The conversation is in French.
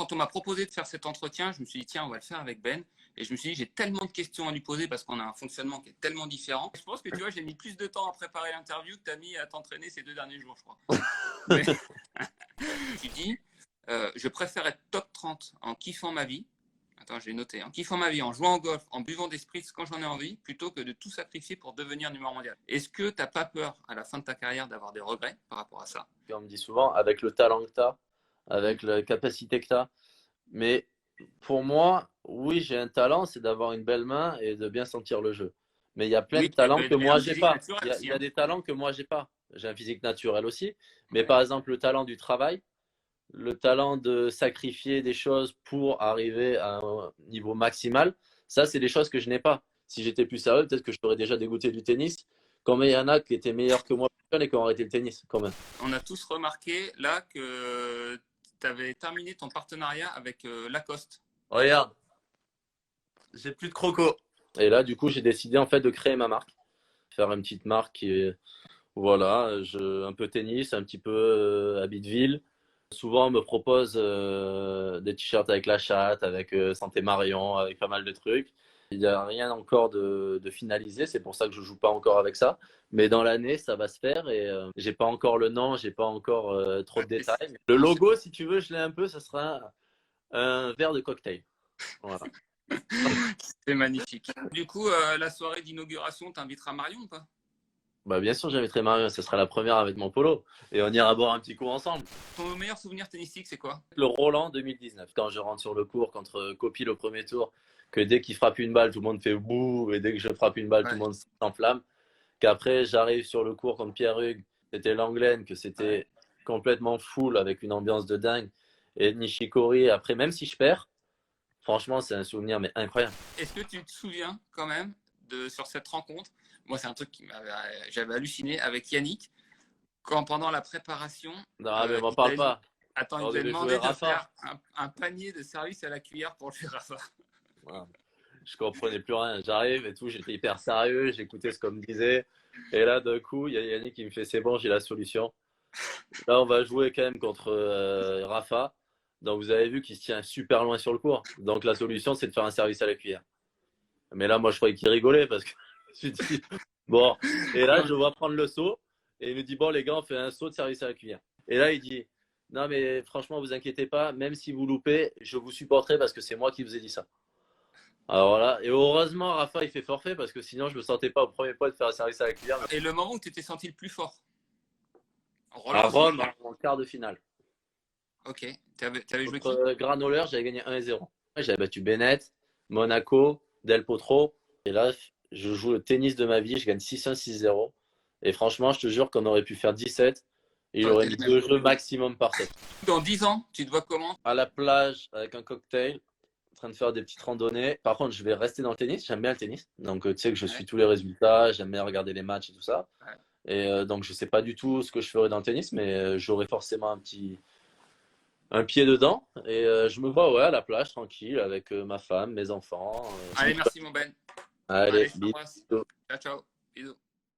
quand on m'a proposé de faire cet entretien, je me suis dit, tiens, on va le faire avec Ben. Et je me suis dit, j'ai tellement de questions à lui poser parce qu'on a un fonctionnement qui est tellement différent. Je pense que tu vois, j'ai mis plus de temps à préparer l'interview que tu as mis à t'entraîner ces 2 derniers jours, je crois. Mais tu dis, je préfère être top 30 en kiffant ma vie. Attends, j'ai noté. En kiffant ma vie, en jouant au golf, en buvant des spritz quand j'en ai envie, plutôt que de tout sacrifier pour devenir numéro mondial. Est-ce que tu n'as pas peur à la fin de ta carrière d'avoir des regrets par rapport à ça? On me dit souvent, avec le talent que tu as, avec la capacité que tu as. Mais pour moi, oui, j'ai un talent, c'est d'avoir une belle main et de bien sentir le jeu. Mais il y a plein Oui, de talents que mais un moi, j'ai physique pas. naturel Il aussi. y a Hein. des talents que moi, j'ai pas. J'ai un physique naturel aussi. Mais Ouais. par exemple, le talent du travail, le talent de sacrifier des choses pour arriver à un niveau maximal, ça, c'est des choses que je n'ai pas. Si j'étais plus sérieux, peut-être que je t'aurais déjà dégoûté du tennis. Comme il y en a qui étaient meilleurs que moi et qui ont arrêté le tennis, quand même. On a tous remarqué là que tu avais terminé ton partenariat avec Lacoste. Regarde, j'ai plus de croco. Et là, du coup, j'ai décidé en fait de créer ma marque. Faire une petite marque qui est, voilà, un peu tennis, un petit peu habit de ville. Souvent, on me propose des t-shirts avec la chatte, avec Santé Marion, avec pas mal de trucs. Il n'y a rien encore de finalisé, c'est pour ça que je joue pas encore avec ça. Mais dans l'année, ça va se faire et j'ai pas encore le nom, j'ai pas encore trop de détails. Le logo, si tu veux, je l'ai un peu, ça sera un verre de cocktail. Voilà. C'est magnifique. Du coup, la soirée d'inauguration, t'inviteras Marion ou pas? Bah, bien sûr, j'inviterai Marion, ce sera la première avec mon polo et on ira boire un petit coup ensemble. Ton meilleur souvenir tennistique, c'est quoi? Le Roland 2019, quand je rentre sur le court contre Copil au premier tour, que dès qu'il frappe une balle, tout le monde fait bouh, et dès que je frappe une balle, tout Ouais. le monde s'enflamme. Qu'après, j'arrive sur le court contre Pierre Hugues, c'était Langlaine, que c'était Ouais. complètement full avec une ambiance de dingue. Et Nishikori, après, même si je perds, franchement, c'est un souvenir mais incroyable. Est-ce que tu te souviens quand même sur cette rencontre? Moi, c'est un truc j'avais halluciné avec Yannick quand pendant la préparation, Non, mais m'en il parle a, pas. attends, il On vous a devait jouer demandé de Rafa. faire un panier de service à la cuillère pour le Rafa. Voilà. Je comprenais plus rien. J'arrive et tout, j'étais hyper sérieux, j'écoutais ce qu'on me disait. Et là, d'un coup, il y a Yannick qui me fait c'est bon, j'ai la solution. Là, on va jouer quand même contre Rafa. Donc, vous avez vu qu'il se tient super loin sur le court. Donc, la solution, c'est de faire un service à la cuillère. Mais là, moi, je croyais qu'il rigolait parce que je me suis dit, bon. Et là, je vois prendre le saut et il me dit, bon, les gars, on fait un saut de service à la cuillère. Et là, il dit, non, mais franchement, vous inquiétez pas, même si vous loupez, je vous supporterai parce que c'est moi qui vous ai dit ça. Alors voilà, et heureusement, Rafa, il fait forfait parce que sinon, je me sentais pas au premier point de faire un service à la cuillère. Et le moment où tu t'es senti le plus fort? À Roland aussi? Rome, en quart de finale. Ok. T'avais joué qui? Contre Granollers, j'avais gagné 1-0. J'avais battu Bennett, Monaco, Del Potro. Et là, je joue le tennis de ma vie, je gagne 6-1, 6-0. Et franchement, je te jure qu'on aurait pu faire 17. Et il Ça aurait aurait été mis le même. 2 jeux maximum par set. Dans 10 ans, tu te vois comment? À la plage, avec un cocktail, en train de faire des petites randonnées. Par contre, je vais rester dans le tennis. J'aime bien le tennis. Donc, tu sais que je Ouais. suis tous les résultats. J'aime bien regarder les matchs et tout ça. Ouais. Et donc, je sais pas du tout ce que je ferai dans le tennis, mais j'aurai forcément un pied dedans. Et je me vois ouais, à la plage, tranquille, avec ma femme, mes enfants. Allez, merci mon Ben. Allez, Allez, je t'embrasse. bisous. Ciao, ciao. Bisous.